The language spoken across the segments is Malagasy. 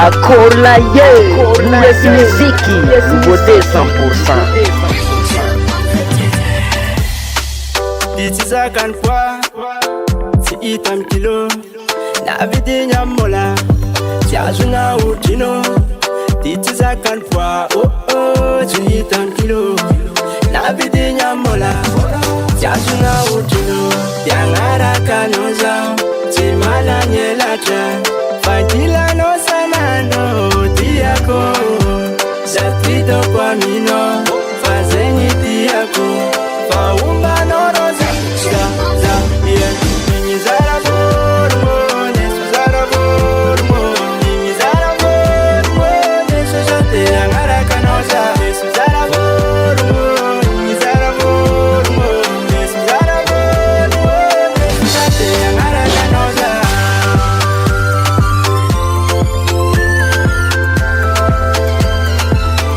Akorlaye, US muziki, beauté 100%. Ditiza kan kwa, si itam kilo, na vidi nyamola, si azuna utino. Ditiza kan kwa, oh oh, si itam kilo, na vidi nyamola, si azuna utino. Yangara kanoza, si malanye latra, fantila no sanano, tiako, zatrito kwa mino, fazengi tiako, faumba no roza, za, yeah. Nini zara bormo, nesu zara bormo, nini zara bormo, nesu jate yangara kanoza, nesu zara bormo, nini zara bormo, nesu zara bormo, nesu jate yangara kanoza.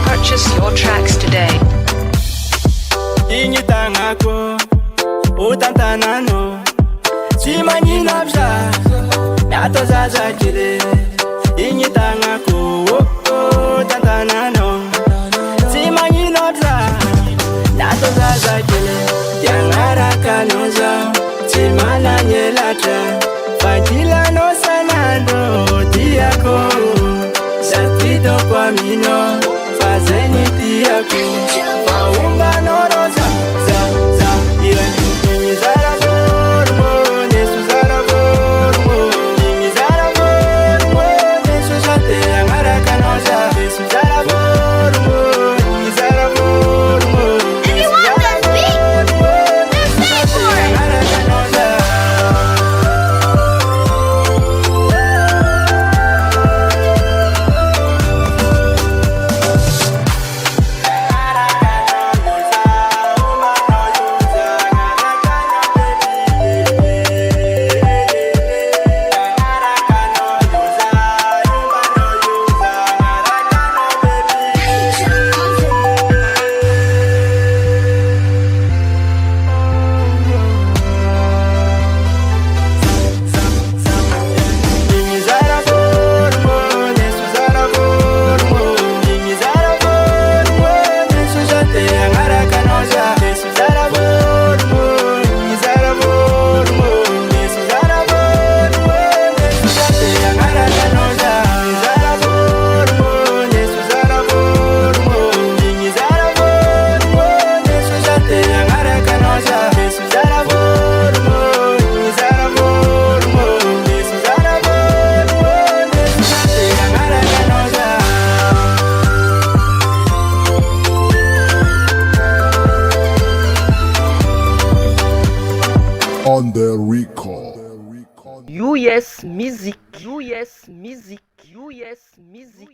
Purchase your tracks today. Ingi tangako, utantanano, simanyi nabza, nato zaza kile. Ingi tangako, utantanano, simanyi nabza, nato zaza kile. Yangara kanoza, simala nyelatra, fantila no sanando, tiako, zatrito kwa mino, fazeni tiako, faumba no roza, za, yeah. Nini zara bormo, nesu zara bormo, nini zara bormo, nesu jate yangara kanoza, nesu zara bormo, nini zara bormo, nesu zara bormo, nesu jate yangara kanoza. Nini zara bormo, nesu zara bormo, nini zara bormo, nesu jate yangara kanoza, nesu zara bormo, nini zara bormo, nesu zara bormo, nesu jate yangara kanoza, nini zara bormo, nesu zara bormo, nini zara bormo, nesu jate yangara kanoza, nesu zara bormo, nini zara bormo, nesu zara bormo, nesu jate yangara kanoza. On the record. US music, US music, US music.